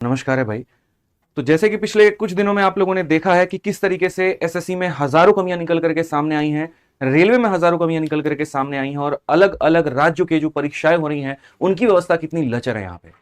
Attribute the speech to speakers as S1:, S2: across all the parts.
S1: नमस्कार है भाई। तो जैसे कि पिछले कुछ दिनों में आप लोगों ने देखा है कि किस तरीके से एसएससी में हजारों कमियां निकल करके सामने आई हैं, रेलवे में हजारों कमियां निकल करके सामने आई हैं और अलग अलग राज्यों के जो परीक्षाएं हो रही हैं उनकी व्यवस्था कितनी लचर है। यहाँ पे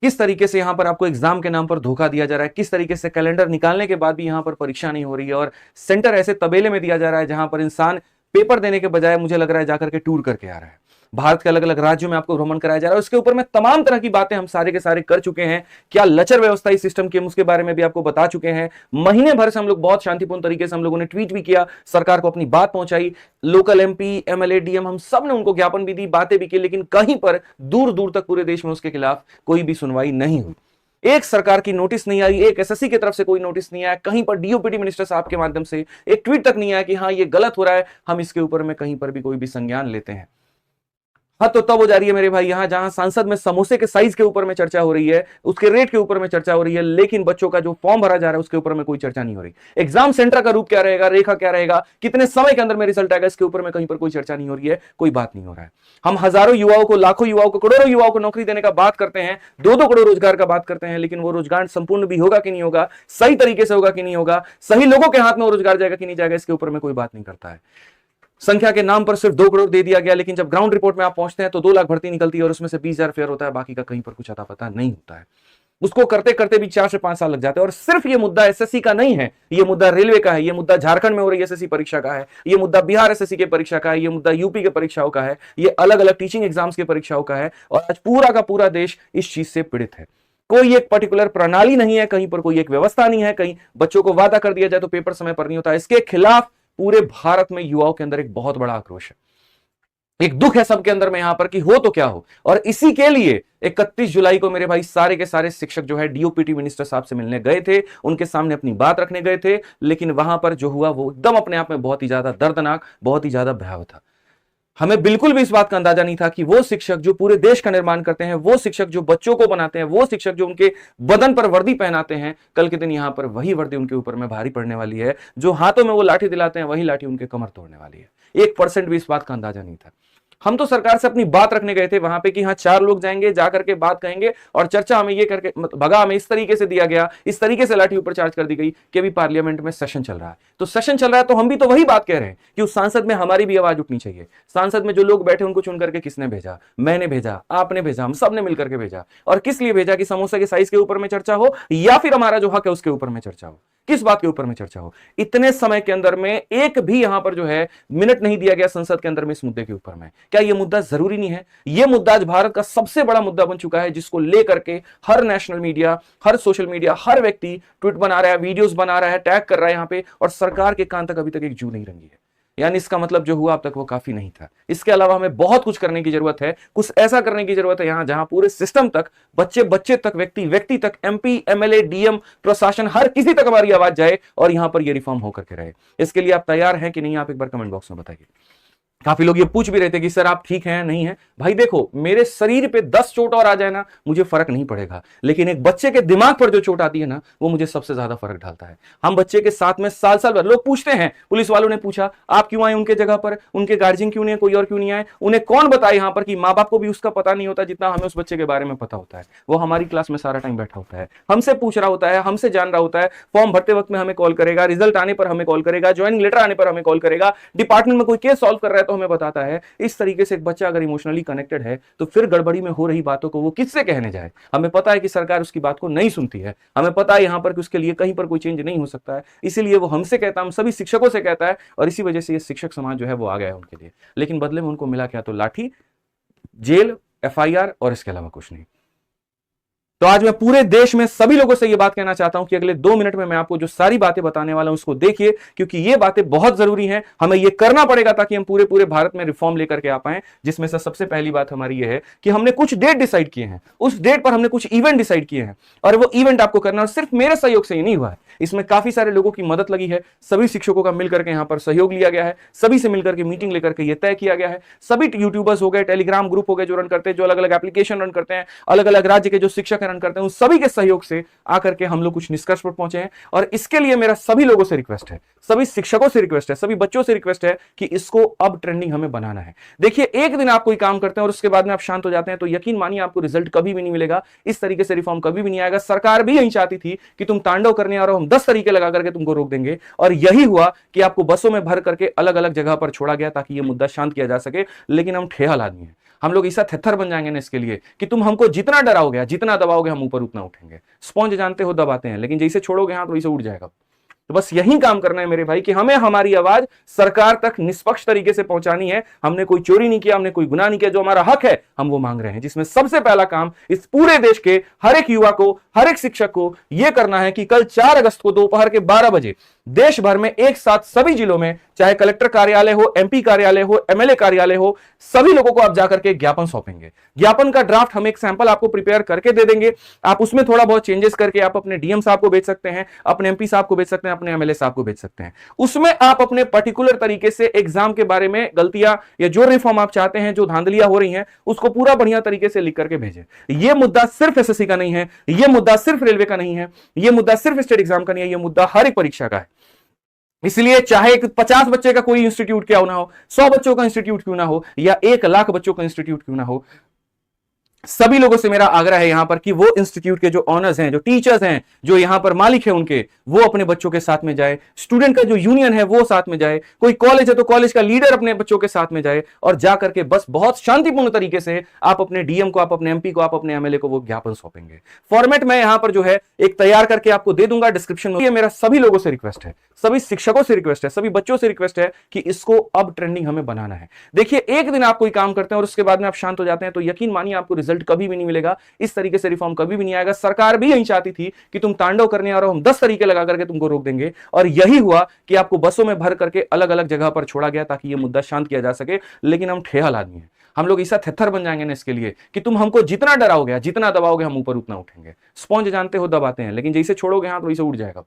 S1: किस तरीके से यहाँ पर आपको एग्जाम के नाम पर धोखा दिया जा रहा है, किस तरीके से कैलेंडर निकालने के बाद भी यहाँ पर परीक्षा नहीं हो रही है और सेंटर ऐसे तबेले में दिया जा रहा है जहां पर इंसान पेपर देने के बजाय मुझे लग रहा है जाकर के टूर करके आ रहा है। भारत के अलग अलग राज्यों में आपको भ्रमण कराया जा रहा है। उसके ऊपर में तमाम तरह की बातें हम सारे के सारे कर चुके हैं। क्या लचर व्यवस्था इस सिस्टम की, हम उसके बारे में भी आपको बता चुके हैं। महीने भर से हम लोग बहुत शांतिपूर्ण तरीके से हम लोगों ने ट्वीट भी किया, सरकार को अपनी बात पहुंचाई, लोकल एमपी एमएलए डीएम हम सब ने उनको ज्ञापन भी दी, बातें भी की, लेकिन कहीं पर दूर दूर तक पूरे देश में उसके खिलाफ कोई भी सुनवाई नहीं हुई। एक सरकार की नोटिस नहीं आई, एक एसएससी की तरफ से कोई नोटिस नहीं आया, कहीं पर डीओपीटी मिनिस्टर साहब के माध्यम से एक ट्वीट तक नहीं आया कि हाँ ये गलत हो रहा है, हम इसके ऊपर में कहीं पर भी कोई भी संज्ञान लेते हैं। हाँ तो तब हो जा रही है मेरे भाई, यहां जहां सांसद में समोसे के साइज के ऊपर में चर्चा हो रही है, उसके रेट के ऊपर में चर्चा हो रही है, लेकिन बच्चों का जो फॉर्म भरा जा रहा है उसके ऊपर में कोई चर्चा नहीं हो रही। एग्जाम सेंटर का रूप क्या रहेगा, रेखा क्या रहेगा, कितने समय के अंदर में रिजल्ट आएगा, इसके ऊपर में कहीं पर कोई चर्चा नहीं हो रही है, कोई बात नहीं हो रहा है। हम हजारों युवाओं को, लाखों युवाओं को, करोड़ों युवाओं को नौकरी देने का बात करते हैं, 2-2 करोड़ रोजगार का बात करते हैं, लेकिन वो रोजगार संपूर्ण भी होगा कि नहीं होगा, सही तरीके से होगा कि नहीं होगा, सही लोगों के हाथ में वो रोजगार जाएगा कि नहीं जाएगा, इसके ऊपर में कोई बात नहीं करता है। संख्या के नाम पर सिर्फ 2 करोड़ दे दिया गया, लेकिन जब ग्राउंड रिपोर्ट में आप पहुंचते हैं तो 2 लाख भर्ती निकलती है और उसमें से 20,000 फेयर होता है, बाकी का कहीं पर कुछ अता पता नहीं होता है। उसको करते करते भी 4 से 5 साल लग जाते हैं। और सिर्फ ये मुद्दा एसएससी का नहीं है, ये मुद्दा रेलवे का है, ये मुद्दा झारखंड में हो रही एसएससी परीक्षा का है, ये मुद्दा बिहार एसएससी के परीक्षा का है, ये मुद्दा यूपी के परीक्षाओं का है, ये अलग अलग टीचिंग एग्जाम्स के परीक्षाओं का है। और आज पूरा का पूरा देश इस चीज से पीड़ित है। कोई एक पर्टिकुलर प्रणाली नहीं है, कहीं पर कोई एक व्यवस्था नहीं है, कहीं बच्चों को वादा कर दिया जाए तो पेपर समय पर नहीं होता। इसके खिलाफ पूरे भारत में युवाओं के अंदर एक बहुत बड़ा आक्रोश है, एक दुख है सबके अंदर में यहां पर कि हो तो क्या हो। और इसी के लिए 31 जुलाई को मेरे भाई सारे के सारे शिक्षक जो है डीओपीटी मिनिस्टर साहब से मिलने गए थे, उनके सामने अपनी बात रखने गए थे, लेकिन वहां पर जो हुआ वो एकदम अपने आप में बहुत ही ज्यादा दर्दनाक, बहुत ही ज्यादा भयावह था। हमें बिल्कुल भी इस बात का अंदाजा नहीं था कि वो शिक्षक जो पूरे देश का निर्माण करते हैं, वो शिक्षक जो बच्चों को बनाते हैं, वो शिक्षक जो उनके बदन पर वर्दी पहनाते हैं, कल के दिन यहां पर वही वर्दी उनके ऊपर में भारी पड़ने वाली है। जो हाथों में वो लाठी दिलाते हैं, वही लाठी उनके कमर तोड़ने वाली है। 1% भी इस बात का अंदाजा नहीं था। हम तो सरकार से अपनी बात रखने गए थे वहां पे कि हाँ 4 लोग जाएंगे, जाकर के बात कहेंगे और चर्चा हमें ये करके भगा, हमें इस तरीके से दिया गया, इस तरीके से लाठी ऊपर चार्ज कर दी गई कि अभी पार्लियामेंट में सेशन चल रहा है। तो सेशन चल रहा है तो हम भी तो वही बात कह रहे हैं कि उस सांसद में हमारी भी आवाज उठनी चाहिए। सांसद में जो लोग बैठे उनको चुन करके किसने भेजा? मैंने भेजा, आपने भेजा, हम सब ने मिलकर के भेजा। और किस लिए भेजा? कि समोसा के साइज के ऊपर में चर्चा हो या फिर हमारा जो हक है उसके ऊपर में चर्चा हो। किस बात के ऊपर में चर्चा हो? इतने समय के अंदर में एक भी यहां पर जो है मिनट नहीं दिया गया संसद के अंदर में इस मुद्दे के ऊपर में। क्या यह मुद्दा जरूरी नहीं है? यह मुद्दा आज भारत का सबसे बड़ा मुद्दा बन चुका है, जिसको लेकर के हर नेशनल मीडिया, हर सोशल मीडिया, हर व्यक्ति ट्वीट बना रहा है, वीडियोस बना रहा है, टैग कर रहा है यहां पे, और सरकार के कान तक अभी तक एक जू नहीं रंगी है। यानी इसका मतलब जो हुआ अब तक वो काफी नहीं था। इसके अलावा हमें बहुत कुछ करने की जरूरत है, कुछ ऐसा करने की जरूरत है यहां जहां पूरे सिस्टम तक, बच्चे बच्चे तक, व्यक्ति व्यक्ति तक, एमपी एमएलए डीएम प्रशासन, हर किसी तक हमारी आवाज जाए और यहां पर ये रिफॉर्म होकर के रहे। इसके लिए आप तैयार हैं कि नहीं? आप एक बार कमेंट बॉक्स में बताइए। काफी लोग ये पूछ भी रहे थे कि सर आप ठीक हैं नहीं है। भाई देखो, मेरे शरीर पे 10 चोट और आ जाए ना, मुझे फर्क नहीं पड़ेगा, लेकिन एक बच्चे के दिमाग पर जो चोट आती है ना, वो मुझे सबसे ज्यादा फर्क डालता है। हम बच्चे के साथ में साल साल भर, लोग पूछते हैं, पुलिस वालों ने पूछा आप क्यों आए उनके जगह पर, उनके गार्जियन क्यों नहीं, कोई और क्यों नहीं आए? उन्हें कौन बताए यहां पर कि माँ बाप को भी उसका पता नहीं होता जितना हमें उस बच्चे के बारे में पता होता है। वो हमारी क्लास में सारा टाइम बैठा होता है, हमसे पूछ रहा होता है, हमसे जान रहा होता है, फॉर्म भरते वक्त में हमें कॉल करेगा, रिजल्ट आने पर हमें कॉल करेगा, ज्वाइनिंग लेटर आने पर हमें कॉल करेगा, डिपार्टमेंट में कोई केस सॉल्व कर रहा है तो हमें बताता है। इस तरीके से एक बच्चा अगर इमोशनली कनेक्टेड है तो फिर गड़बड़ी में हो रही बातों को वो किससे कहने जाए? हमें पता है कि सरकार उसकी बात को नहीं सुनती है, हमें पता है यहां पर कि उसके लिए कहीं पर कोई चेंज नहीं हो सकता है, इसीलिए वो हमसे कहता है, हम सभी शिक्षकों से कहता है, और इसी वजह से ये शिक्षक समाज जो है वो आ गया है उनके लिए। लेकिन बदले में उनको मिला क्या? तो लाठी, जेल, एफआईआर और इसके अलावा कुछ नहीं। तो आज मैं पूरे देश में सभी लोगों से यह बात कहना चाहता हूं कि अगले 2 मिनट में मैं आपको जो सारी बातें बताने वाला हूं उसको देखिए, क्योंकि ये बातें बहुत जरूरी हैं। हमें यह करना पड़ेगा ताकि हम पूरे पूरे भारत में रिफॉर्म लेकर के आ पाए। जिसमें से सबसे पहली बात हमारी यह है कि हमने कुछ डेट डिसाइड किए हैं, उस डेट पर हमने कुछ इवेंट डिसाइड किए हैं, और वो इवेंट आपको करना, और सिर्फ मेरे सहयोग से ही नहीं हुआ है, इसमें काफी सारे लोगों की मदद लगी है। सभी शिक्षकों का मिलकर के यहां पर सहयोग लिया गया है, सभी से मिलकर के मीटिंग लेकर के यह तय किया गया है। सभी यूट्यूबर्स हो गए, टेलीग्राम ग्रुप हो गए जो रन करते हैं, जो अलग अलग एप्लीकेशन रन करते हैं, अलग अलग राज्य के जो शिक्षक हैं रन करते हैं, उन सभी के सहयोग से आकर के हम लोग कुछ निष्कर्ष पर पहुंचे हैं। और इसके लिए मेरा सभी लोगों से रिक्वेस्ट है, सभी शिक्षकों से रिक्वेस्ट है, सभी बच्चों से रिक्वेस्ट है कि इसको अब ट्रेंडिंग हमें बनाना है। देखिए, एक दिन आप कोई काम करते हैं और उसके बाद में आप शांत हो जाते हैं तो यकीन मानिए आपको रिजल्ट कभी भी नहीं मिलेगा, इस तरीके से रिफॉर्म कभी भी नहीं आएगा। सरकार भी यही चाहती थी कि तुम तांडव करने आ रहे हो, हम 10 तरीके लगा करके तुमको रोक देंगे, और यही हुआ कि आपको बसों में भर करके अलग अलग जगह पर छोड़ा गया ताकि यह मुद्दा शांत किया जा सके। लेकिन हम ठेहल आदमी हैं, हम लोग ऐसा थेथर बन जाएंगे ना इसके लिए कि तुम हमको जितना डराओगे, जितना दबाओगे, हम ऊपर उतना उठेंगे। स्पॉन्ज जानते हो दबाते हैं, लेकिन जैसे छोड़ोगे हाथ वैसे उड़ जाएगा। तो बस यही काम करना है मेरे भाई कि हमें हमारी आवाज सरकार तक निष्पक्ष तरीके से पहुंचानी है। हमने कोई चोरी नहीं किया, हमने कोई गुनाह नहीं किया, जो हमारा हक है हम वो मांग रहे हैं। जिसमें सबसे पहला काम इस पूरे देश के हर एक युवा को, हर एक शिक्षक को यह करना है कि कल 4 अगस्त को दोपहर के 12 बजे देश भर में एक साथ सभी जिलों में, चाहे कलेक्टर कार्यालय हो, एमपी कार्यालय हो, एमएलए कार्यालय हो, सभी लोगों को आप जाकर के ज्ञापन सौंपेंगे। ज्ञापन का ड्राफ्ट हम एक सैंपल आपको प्रिपेयर करके दे देंगे। आप उसमें थोड़ा बहुत चेंजेस करके आप अपने डीएम साहब को भेज सकते हैं, अपने एमपी साहब को भेज सकते हैं, अपने एमएलए साहब को भेज सकते हैं। उसमें आप अपने पर्टिकुलर तरीके से एग्जाम के बारे में गलतियां या जो रिफॉर्म आप चाहते हैं, जो धांधलियां हो रही हैं, उसको पूरा बढ़िया तरीके से लिख करके भेजें। यह मुद्दा सिर्फ एसएससी का नहीं है, यह मुद्दा सिर्फ रेलवे का नहीं है, यह मुद्दा सिर्फ स्टेट एग्जाम का नहीं है, यह मुद्दा हर एक परीक्षा का है। इसलिए चाहे 50 बच्चे का कोई इंस्टीट्यूट क्यों ना हो, 100 बच्चों का इंस्टीट्यूट क्यों ना हो, या 1 लाख बच्चों का इंस्टीट्यूट क्यों ना हो, सभी लोगों से मेरा आग्रह है यहां पर कि वो इंस्टीट्यूट के जो ऑनर्स हैं, जो टीचर्स हैं, जो यहां पर मालिक है उनके, वो अपने बच्चों के साथ में जाए। स्टूडेंट का जो यूनियन है वो साथ में जाए। कोई कॉलेज है तो कॉलेज का लीडर अपने बच्चों के साथ में जाए, और जाकर के बस बहुत शांतिपूर्ण तरीके से आप अपने डीएम को, आप अपने एमपी को, आप अपने एमएलए को वो ज्ञापन सौंपेंगे। फॉर्मेट मैं यहां पर जो है एक तैयार करके आपको दे दूंगा डिस्क्रिप्शन में। मेरा सभी लोगों से रिक्वेस्ट है, सभी शिक्षकों से रिक्वेस्ट है, सभी बच्चों से रिक्वेस्ट है कि इसको अब ट्रेंडिंग हमें बनाना है। देखिए, एक दिन आप कोई काम करते हैं और उसके बाद में आप शांत हो जाते हैं तो यकीन मानिए आपको रिजल्ट कभी भी नहीं मिलेगा, इस तरीके से रिफॉर्म कभी भी नहीं आएगा। सरकार भी यही चाहती थी कि तुम तांडव करने आ रहे हो, हम 10 तरीके लगा करके तुमको रोक देंगे, और यही हुआ कि आपको बसों में भर करके अलग अलग जगह पर छोड़ा गया ताकि यह मुद्दा शांत किया जा सके। लेकिन हम ठेहल आदमी हैं, हम लोग ऐसा थेथर बन जाएंगे ना इसके लिए कि तुम हमको जितना डराओगे, जितना दबाओगे, हम ऊपर उतना उठेंगे। स्पॉन्ज जानते हो दबाते हैं, लेकिन जैसे छोड़ोगे हाथ वैसे उड़ जाएगा।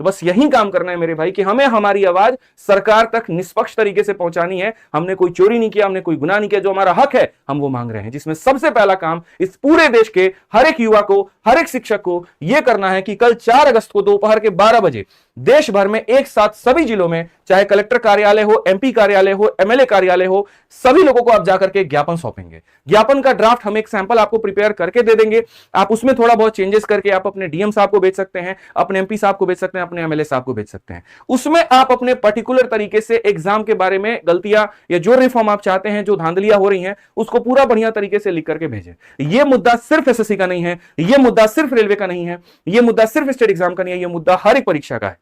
S1: तो बस यही काम करना है मेरे भाई कि हमें हमारी आवाज सरकार तक निष्पक्ष तरीके से पहुंचानी है। हमने कोई चोरी नहीं किया, हमने कोई गुनाह नहीं किया, जो हमारा हक है हम वो मांग रहे हैं। जिसमें सबसे पहला काम इस पूरे देश के हर एक युवा को, हर एक शिक्षक को यह करना है कि कल 4 अगस्त को दोपहर के 12 बजे देश भर में एक साथ सभी जिलों में, चाहे कलेक्टर कार्यालय हो, एमपी कार्यालय हो, एमएलए कार्यालय हो, सभी लोगों को आप जाकर के ज्ञापन सौंपेंगे। ज्ञापन का ड्राफ्ट हम एक सैंपल आपको प्रिपेयर करके दे देंगे। आप उसमें थोड़ा बहुत चेंजेस करके आप अपने डीएम साहब को भेज सकते हैं, अपने एमपी साहब को भेज सकते हैं, अपने एमएलए साहब को भेज सकते हैं। उसमें आप अपने पर्टिकुलर तरीके से एग्जाम के बारे में गलतियां या जो रिफॉर्म आप चाहते हैं, जो धांधलियां हो रही हैं, उसको पूरा बढ़िया तरीके से लिख करके भेजें। यह मुद्दा सिर्फ एसएससी का नहीं है, यह मुद्दा सिर्फ रेलवे का नहीं है, यह मुद्दा सिर्फ स्टेट एग्जाम का नहीं है, यह मुद्दा हर एक परीक्षा का है।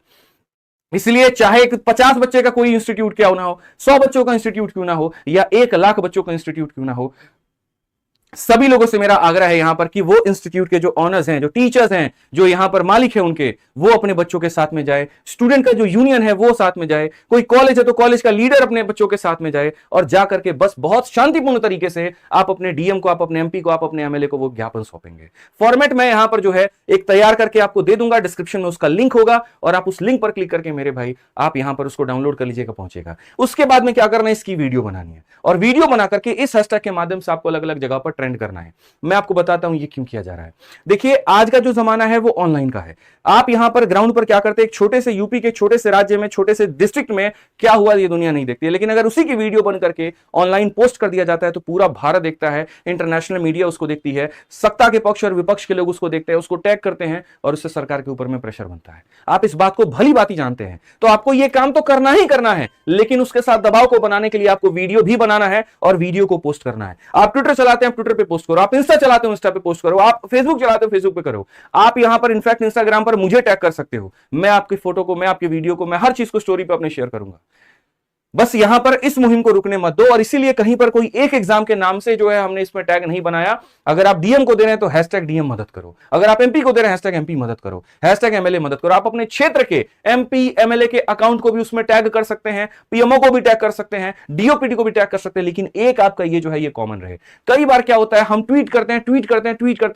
S1: इसलिए चाहे 50 बच्चे का कोई इंस्टीट्यूट क्यों ना हो, 100 बच्चों का इंस्टीट्यूट क्यों ना हो, या 1 लाख बच्चों का इंस्टीट्यूट क्यों ना हो, सभी लोगों से मेरा आग्रह है यहां पर कि वो इंस्टीट्यूट के जो ऑनर्स हैं, जो टीचर्स हैं, जो यहां पर मालिक है उनके, वो अपने बच्चों के साथ में जाए। स्टूडेंट का जो यूनियन है वो साथ में जाए। कोई कॉलेज है तो कॉलेज का लीडर अपने बच्चों के साथ में जाए, और जाकर के बस बहुत शांतिपूर्ण तरीके से आप अपने डीएम को, आप अपने एमपी को, आप अपने एमएलए को वो ज्ञापन सौंपेंगे। फॉर्मेट मैं यहां पर जो है एक तैयार करके आपको दे दूंगा, डिस्क्रिप्शन में उसका लिंक होगा, और आप उस लिंक पर क्लिक करके मेरे भाई आप यहां पर उसको डाउनलोड कर लीजिएगा, पहुंचेगा। उसके बाद में क्या करना है, इसकी वीडियो बनानी है, और वीडियो बना करके इस हैशटैग के माध्यम से आपको अलग अलग जगह पर ट्रेंड करना है। मैं आपको बताता हूं ये क्यों किया जा रहा है। देखिए, आज का जो जमाना है वो ऑनलाइन का है। आप यहां पर ग्राउंड पर क्या करते हैं, एक छोटे से यूपी के छोटे से राज्य में, छोटे से डिस्ट्रिक्ट में क्या हुआ ये दुनिया नहीं देखती है, लेकिन अगर उसी की वीडियो बन करके ऑनलाइन पोस्ट कर दिया जाता है तो पूरा भारत देखता है, इंटरनेशनल मीडिया उसको देखती है, सत्ता के पक्ष और विपक्ष के लोग उसको देखते हैं, उसको टैग करते हैं, और उससे सरकार के ऊपर में प्रेशर बनता है। आप इस बात को भली बात जानते हैं, तो आपको यह काम तो करना ही करना है, लेकिन उसके साथ दबाव को बनाने के लिए आपको वीडियो भी बनाना है और वीडियो को पोस्ट करना है। आप ट्विटर चलाते हैं, ट्विटर पे पोस्ट करो। आप इंस्टा चलाते हो, इंस्टा पे पोस्ट करो। आप फेसबुक चलाते हो, फेसबुक पे करो। आप यहां पर इनफैक्ट इंस्टाग्राम पर मुझे टैग कर सकते हो। मैं आपकी फोटो को, मैं आपकी वीडियो को, मैं हर चीज को स्टोरी पे अपने शेयर करूंगा। बस यहां पर इस मुहिम को रुकने मत दो, और इसीलिए कहीं पर कोई एक एग्जाम के नाम से जो है हमने इसमें टैग नहीं बनाया। अगर आप डीएम को दे रहे हैं तो हैशटैग डीएम मदद करो, अगर आप एमपी को दे रहे हैं हैशटैग एमपी मदद करो, हैशटैग एमएलए मदद करो। आप अपने क्षेत्र के एमपी एमएलए के अकाउंट को भी उसमें टैग कर सकते हैं, पीएमओ को भी टैग कर सकते हैं, डीओपीटी को भी टैग कर सकते हैं, लेकिन एक आपका ये जो है ये कॉमन रहे। कई बार क्या होता है, हम ट्वीट करते हैं,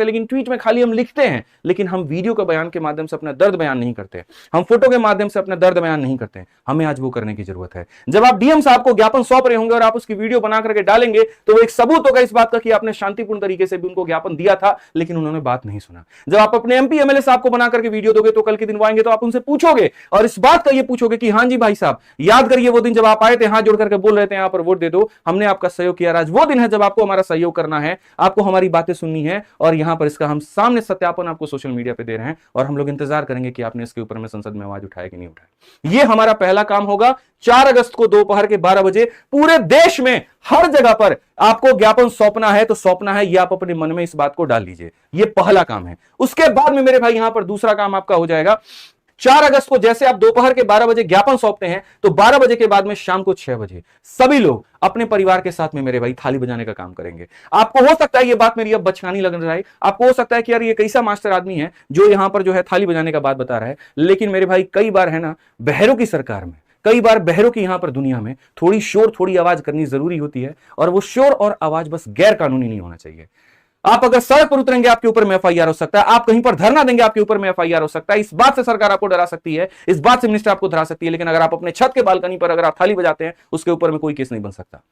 S1: लेकिन ट्वीट में खाली हम लिखते हैं, लेकिन हम वीडियो के बयान के माध्यम से अपना दर्द बयान नहीं करते, हम फोटो के माध्यम से अपना दर्द बयान नहीं करते। हमें आज वो करने की जरूरत है। जब आप डीएम साहब को ज्ञापन सौंप रहे होंगे और आप उसकी वीडियो बना करके डालेंगे तो वो एक सबूत होगा इस बात का कि आपने शांतिपूर्ण तरीके से भी उनको ज्ञापन दिया था, लेकिन उन्होंने बात नहीं सुना। जब आप अपने एमपी एमएलए साहब को बना करके वीडियो दोगे तो कल के दिन वो आएंगे तो आप उनसे पूछोगे और इस बात का ये पूछोगे कि हां जी भाई साहब, याद करिए वो दिन जब आप आए थे, हाथ जोड़ करके बोल रहे थे यहां पर वोट दे दो, हमने आपका सहयोग किया। आज वो दिन है जब आपको हमारा सहयोग करना है, आपको हमारी बातें सुननी है और यहां पर इसका हम सामने सत्यापन आपको सोशल मीडिया पे दे रहे हैं और हम लोग इंतजार करेंगे कि आपने इसके ऊपर में संसद में आवाज उठाया कि नहीं उठाया। ये हमारा पहला काम होगा। 4 अगस्त को दोपहर के 12 बजे पूरे देश में हर जगह पर आपको ज्ञापन सौंपना है तो सौंपना है, ये आप अपने मन में इस बात को डाल लीजिए। ये पहला काम है। उसके बाद में मेरे भाई यहां पर दूसरा काम आपका हो जाएगा। 4 अगस्त को जैसे आप दोपहर के 12 बजे ज्ञापन सौंपते हैं तो 12 बजे के बाद में शाम को 6 बजे सभी लोग अपने परिवार के साथ में मेरे भाई थाली बजाने का काम करेंगे। आपको हो सकता है ये बात मेरी अब बचकानी लग रहा है, आपको हो सकता है कि यार ये कैसा मास्टर आदमी है जो यहां पर जो है थाली बजाने का बात बता रहा है, लेकिन मेरे भाई कई बार है ना बहरों की सरकार में, कई बार बहरों की यहां पर दुनिया में थोड़ी शोर थोड़ी आवाज करनी जरूरी होती है और वो शोर और आवाज बस गैर कानूनी नहीं होना चाहिए। आप अगर सड़क पर उतरेंगे आपके ऊपर में एफआईआर हो सकता है, आप कहीं पर धरना देंगे आपके ऊपर में एफआईआर हो सकता है। इस बात से सरकार आपको डरा सकती है, इस बात से मिनिस्टर आपको डरा सकती है, लेकिन अगर आप अपने छत के बालकनी पर अगर आप थाली बजाते हैं उसके ऊपर में कोई केस नहीं बन सकता।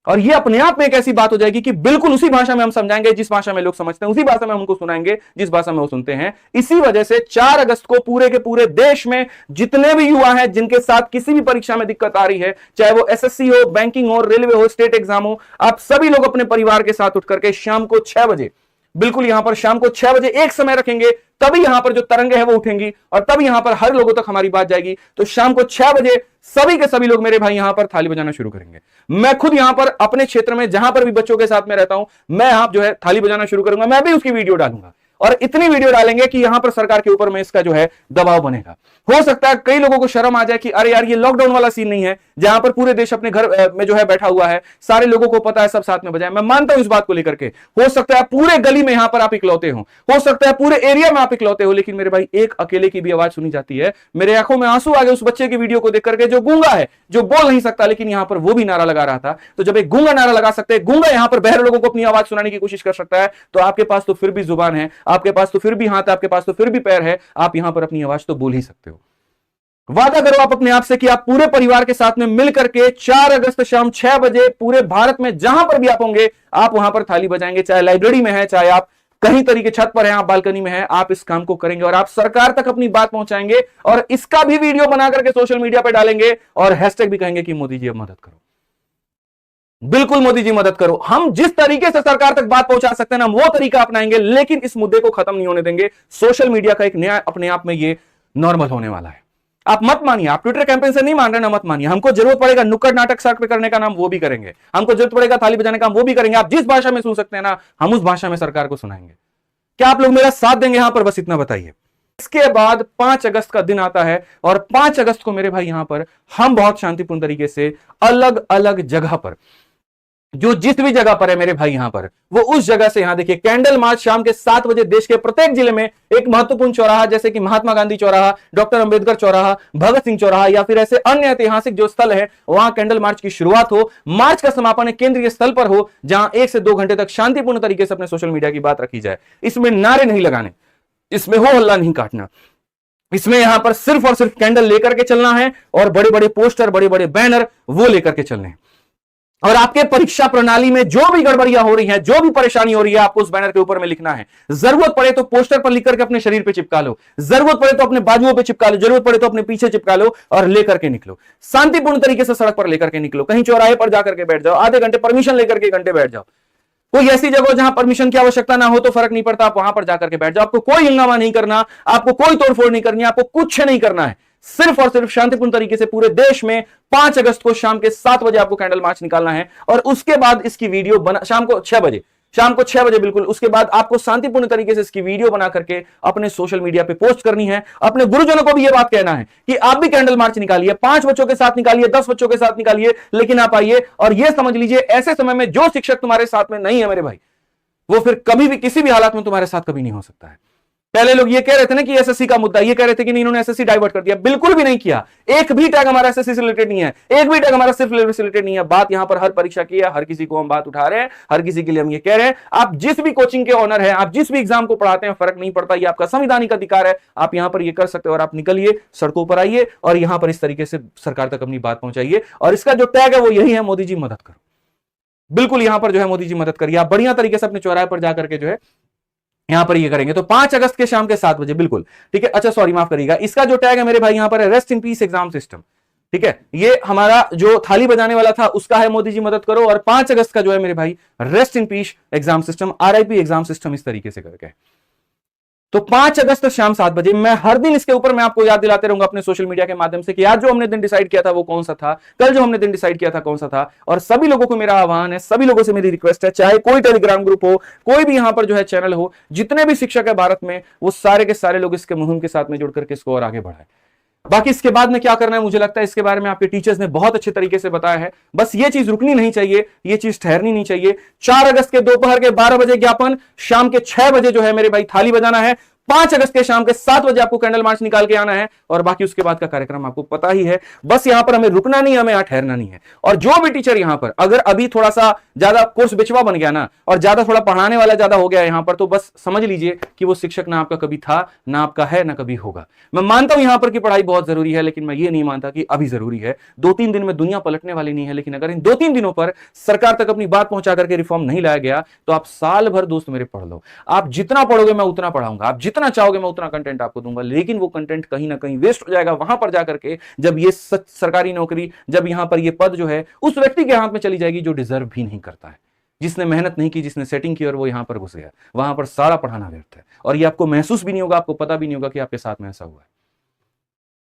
S1: और ये अपने आप में एक ऐसी बात हो जाएगी कि बिल्कुल उसी भाषा में हम समझाएंगे जिस भाषा में लोग समझते हैं, उसी भाषा में हम उनको सुनाएंगे जिस भाषा में वो सुनते हैं। इसी वजह से 4 अगस्त को पूरे के पूरे देश में जितने भी युवा हैं जिनके साथ किसी भी परीक्षा में दिक्कत आ रही है, चाहे वो एसएससी हो, बैंकिंग हो, रेलवे हो, स्टेट एग्जाम हो, आप सभी लोग अपने परिवार के साथ उठ करके शाम को 6 बजे, बिल्कुल यहां पर शाम को 6 बजे एक समय रखेंगे, तभी यहां पर जो तरंगे हैं वो उठेंगी और तब यहां पर हर लोगों तक हमारी बात जाएगी। तो शाम को 6 बजे सभी के सभी लोग मेरे भाई यहां पर थाली बजाना शुरू करेंगे। मैं खुद यहां पर अपने क्षेत्र में जहां पर भी बच्चों के साथ में रहता हूं, मैं यहां जो है थाली बजाना शुरू करूंगा, मैं भी उसकी वीडियो डालूंगा और इतनी वीडियो डालेंगे कि यहां पर सरकार के ऊपर में इसका जो है दबाव बनेगा। हो सकता है कई लोगों को शर्म आ जाए कि अरे यार ये लॉकडाउन वाला सीन नहीं है जहां पर पूरे देश अपने घर में जो है बैठा हुआ है, सारे लोगों को पता है, सब साथ में बजाएं। मैं मानता हूं इस बात को लेकर के, हो सकता है पूरे गली में यहां पर आप इकलौते हो सकता है पूरे एरिया में आप इकलौते हो, लेकिन मेरे भाई एक अकेले की भी आवाज सुनी जाती है। मेरे आंखों में आंसू आ गए उस बच्चे की वीडियो को देख करके जो गूंगा है, जो बोल नहीं सकता, लेकिन यहां पर वो भी नारा लगा रहा था। तो जब एक गूंगा नारा लगा सकते हैं, गूंगा यहां पर बहरे लोगों को अपनी आवाज सुनाने की कोशिश कर सकता है, तो आपके पास तो फिर भी जुबान है, आपके पास तो फिर भी हाथ है, आपके पास तो फिर भी पैर है, आप यहां पर अपनी आवाज तो बोल ही सकते हो। वादा करो आप अपने आप से कि आप पूरे परिवार के साथ में मिलकर के 4 अगस्त शाम 6 बजे पूरे भारत में जहां पर भी आप होंगे आप वहां पर थाली बजाएंगे, चाहे लाइब्रेरी में है, चाहे आप कहीं तरीके छत पर हैं, आप बालकनी में हैं, आप इस काम को करेंगे और आप सरकार तक अपनी बात पहुंचाएंगे और इसका भी वीडियो बना करके सोशल मीडिया पर डालेंगे और हैशटैग भी कहेंगे कि मोदी जी अब मदद करो। बिल्कुल मोदी जी मदद करो। हम जिस तरीके से सरकार तक बात पहुंचा सकते हैं ना, वो तरीका अपनाएंगे, लेकिन इस मुद्दे को खत्म नहीं होने देंगे। सोशल मीडिया का एक नया अपने आप में ये नॉर्मल होने वाला है। आप मत मानिए, आप ट्विटर कैंपेन से नहीं मान रहे ना, मत मानिए। हमको जरूरत पड़ेगा नुक्कड़ नाटक सड़क पे करने का, नाम वो भी करेंगे। हमको जरूरत पड़ेगा थाली बजाने का, वो भी करेंगे। आप जिस भाषा में सुन सकते हैं ना, हम उस भाषा में सरकार को सुनाएंगे। क्या आप लोग मेरा साथ देंगे यहां पर? बस इतना बताइए। इसके बाद 5 अगस्त का दिन आता है और 5 अगस्त को मेरे भाई यहां पर हम बहुत शांतिपूर्ण तरीके से अलग अलग जगह पर, जो जिस भी जगह पर है मेरे भाई यहां पर, वो उस जगह से, यहां देखिए कैंडल मार्च शाम के 7 बजे देश के प्रत्येक जिले में एक महत्वपूर्ण चौराहा जैसे कि महात्मा गांधी चौराहा, डॉक्टर अंबेडकर चौराहा, भगत सिंह चौराहा या फिर ऐसे अन्य ऐतिहासिक जो स्थल है, वहां कैंडल मार्च की शुरुआत हो। मार्च का समापन एक केंद्रीय स्थल पर हो जहां 1 से 2 घंटे तक शांतिपूर्ण तरीके से अपने सोशल मीडिया की बात रखी जाए। इसमें नारे नहीं लगाने, इसमें हो हल्ला नहीं काटना, इसमें यहां पर सिर्फ और सिर्फ कैंडल लेकर के चलना है और बड़े बड़े पोस्टर, बड़े बड़े बैनर वो लेकर के चलने हैं। और आपके परीक्षा प्रणाली में जो भी गड़बड़ियां हो रही हैं, जो भी परेशानी हो रही है, आपको उस बैनर के ऊपर में लिखना है। जरूरत पड़े तो पोस्टर पर लिख करके अपने शरीर पे चिपका लो, जरूरत पड़े तो अपने बाजुओं पे चिपका लो, जरूरत पड़े तो अपने पीछे चिपका लो और लेकर के निकलो। शांतिपूर्ण तरीके से सड़क पर लेकर के निकलो, कहीं चौराहे पर जाकर के बैठ जाओ, आधे घंटे परमिशन लेकर के घंटे बैठ जाओ। कोई ऐसी जगह जहां परमिशन की आवश्यकता ना हो तो फर्क नहीं पड़ता, आप वहां पर जाकर के बैठ जाओ। आपको कोई हंगामा नहीं करना, आपको कोई तोड़फोड़ नहीं करनी, आपको कुछ नहीं करना है। सिर्फ और सिर्फ शांतिपूर्ण तरीके से पूरे देश में 5 अगस्त को शाम के 7 बजे आपको कैंडल मार्च निकालना है और उसके बाद इसकी वीडियो बना शाम को 6 बजे बिल्कुल। उसके बाद आपको शांतिपूर्ण तरीके से इसकी वीडियो बना करके अपने सोशल मीडिया पे पोस्ट करनी है। अपने गुरुजनों को भी यह बात कहना है कि आप भी कैंडल मार्च निकालिए, 5 बच्चों के साथ निकालिए, 10 बच्चों के साथ निकालिए, लेकिन आप आइए और यह समझ लीजिए ऐसे समय में जो शिक्षक तुम्हारे साथ में नहीं है मेरे भाई, वो फिर कभी भी किसी भी हालात में तुम्हारे साथ कभी नहीं हो सकता है। पहले लोग ये कह रहे थे ना कि एसएससी का मुद्दा, ये कह रहे थे कि नहीं इन्होंने एसएससी डाइवर्ट कर दिया, बिल्कुल भी नहीं किया। एक भी टैग हमारा एसएससी से रिलेटेड नहीं है, एक भी टैग हमारा सिर्फ रेलवे से रिलेटेड नहीं है। बात यहां पर हर परीक्षा की है, हर किसी को हम बात उठा रहे हैं, हर किसी के लिए हम ये कह रहे हैं, आप जिस भी कोचिंग के ऑनर है, आप जिस भी एग्जाम को पढ़ाते हैं, फर्क नहीं पड़ता, ये आपका संवैधानिक अधिकार है, आप यहां पर ये कर सकते हो। और आप निकलिए, सड़कों पर आइए और यहां पर इस तरीके से सरकार तक अपनी बात पहुंचाइए। और इसका जो टैग है वो यही है, मोदी जी मदद करो। बिल्कुल यहां पर जो है मोदी जी मदद करिए, आप बढ़िया तरीके से अपने चौराहे पर जाकर के जो है यहां पर ये करेंगे। तो 5 अगस्त के शाम के 7 बजे, बिल्कुल ठीक है। अच्छा सॉरी, माफ करिएगा, इसका जो टैग है मेरे भाई यहां पर है, rest in peace exam system. ठीक है, ये हमारा जो थाली बजाने वाला था उसका है, मोदी जी मदद करो। और 5 अगस्त का जो है मेरे भाई, rest in peace exam system, RIP exam system, इस तरीके से करके। तो 5 अगस्त शाम 7 बजे मैं हर दिन इसके ऊपर मैं आपको याद दिलाते रहूंगा अपने सोशल मीडिया के माध्यम से कि आज जो हमने दिन डिसाइड किया था वो कौन सा था, कल जो हमने दिन डिसाइड किया था कौन सा था। और सभी लोगों को मेरा आह्वान है, सभी लोगों से मेरी रिक्वेस्ट है, चाहे कोई टेलीग्राम ग्रुप हो, कोई भी यहां पर जो है चैनल हो, जितने भी शिक्षक है भारत में, वो सारे के सारे लोग इसके मुहिम के साथ में जुड़ करके इसको और आगे बढ़ाए। बाकी इसके बाद में क्या करना है, मुझे लगता है इसके बारे में आपके टीचर्स ने बहुत अच्छे तरीके से बताया है। बस ये चीज रुकनी नहीं चाहिए, ये चीज ठहरनी नहीं चाहिए। 4 अगस्त के दोपहर के 12 बजे ज्ञापन, शाम के 6 बजे जो है मेरे भाई थाली बजाना है। 5 अगस्त के शाम के 7 बजे आपको कैंडल मार्च निकाल के आना है। और बाकी उसके बाद का कार्यक्रम आपको पता ही है। बस यहां पर हमें रुकना नहीं, हमें यहां ठहरना नहीं है। और जो भी टीचर यहां पर अगर अभी थोड़ा सा ज्यादा कोर्स बिचवा बन गया ना, और ज्यादा थोड़ा पढ़ाने वाला ज्यादा हो गया यहां पर, तो बस समझ लीजिए कि वो शिक्षक ना आपका कभी था, ना आपका है, ना कभी होगा। मैं मानता हूं यहां पर की पढ़ाई बहुत जरूरी है, लेकिन मैं ये नहीं मानता कि अभी जरूरी है। 2-3 दिन में दुनिया पलटने वाली नहीं है, लेकिन अगर इन 2-3 दिनों पर सरकार तक अपनी बात पहुंचा करके रिफॉर्म नहीं लाया गया, तो आप साल भर दोस्त मेरे पढ़ लो। आप जितना पढ़ोगे मैं उतना पढ़ाऊंगा, आप जितना चाहोगे मैं उतना कंटेंट आपको दूंगा, लेकिन वो कंटेंट कहीं ना कहीं वेस्ट हो जाएगा वहां पर जाकर के, जब ये सरकारी नौकरी, जब यहां पर ये पद जो है उस व्यक्ति के हाथ में चली जाएगी जो डिजर्व भी नहीं करता है, जिसने मेहनत नहीं की, जिसने सेटिंग की और वो यहां पर घुस गया। वहां पर सारा पढ़ाना व्यर्थ है। और ये आपको महसूस भी नहीं होगा, आपको पता भी नहीं होगा कि आपके साथ में ऐसा हुआ है।